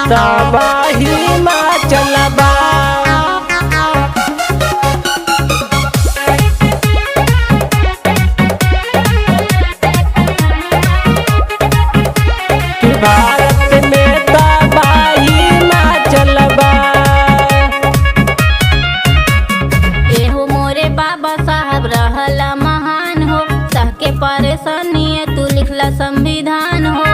तबाही मचलबा। भारत में तबाही मचलबा। एहो मोरे बाबा साहब रहला महान हो, सबके परेशानी तू लिखला संविधान हो।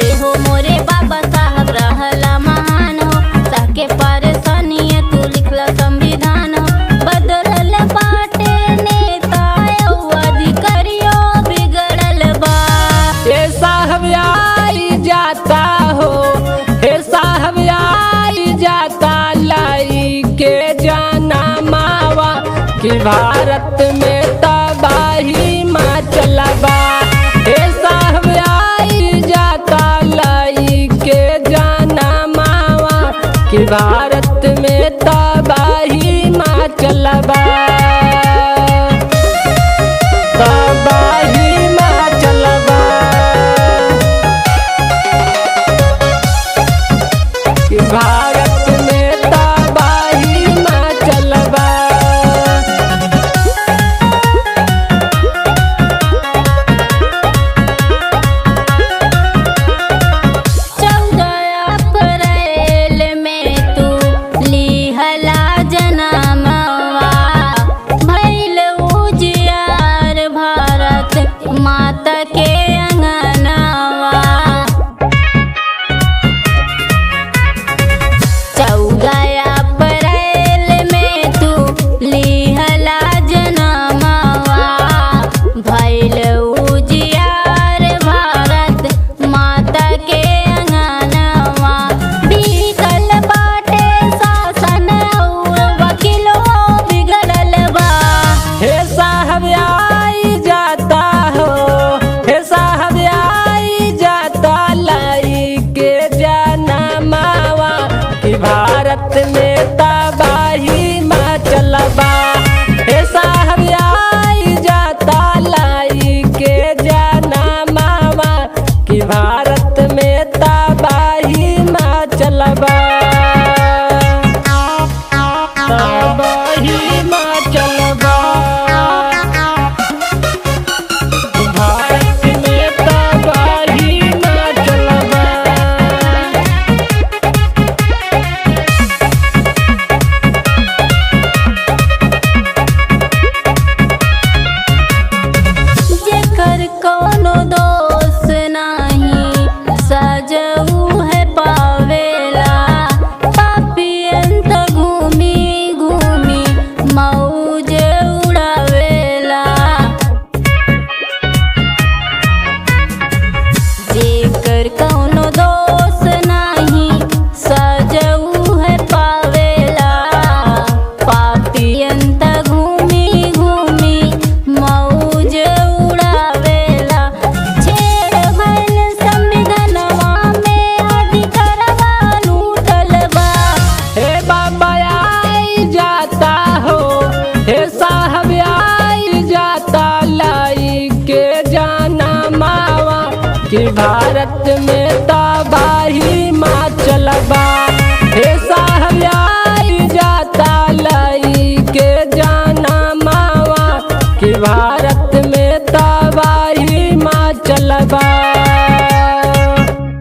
एहो मोरे बाबा साहब रहला महान हो, सबके परेशानी तू लिखला संविधान हो। बदलल बाटे नेता अधिकारियों बिगड़ल बा। हे साहब आई जाता हो, हे साहब आई जाता लाई के जाना मावा कि भारत में तबाही मचलबा। हे साहब आई जाता लाई के जाना मावा कि भारत में तबाही मचलबा। तबाही मचलबा कि भारत में तबाही मचलबा। अप्रैल में तू लिहला जनमवा, भइल उजियार भारत माता के अंगनवा। 14 अप्रैल में तू लिहला जनमवा, भइल उजियार भारत माता के अंगनवा। बिगड़ल बाटे शासन और वकीलों बिगड़ल बा। हे साहब आई जाता हो, हे साहब आई जाता लाई के जाना मावा कि भारत में तबाही मचलबा। हे साहब आई जाता लाई के जाना मावा कि भारत में तबाही मचलबा। तबाही मचलबा। भारत में तबाही मचलबा। जेकर कोनो दोष नाही सजऊ है पावेला। पापियन त घूमी घूमी मौज उड़ावेला। जेकर कोनो दोष नाही सजऊ है पावेला। पापियन त घूमी घूमी मौज उड़ावेला। छेड़ भइल संविधानवा में अधिकारवा लूटल बा। हे बाबा आई जाता हो, हे साहब आई जाता लाई के जाना मावा कि भारत में तबाही मचलबा। हे साहब आई जाता लाई के जाना मावा कि भारत में तबाही मचलबा।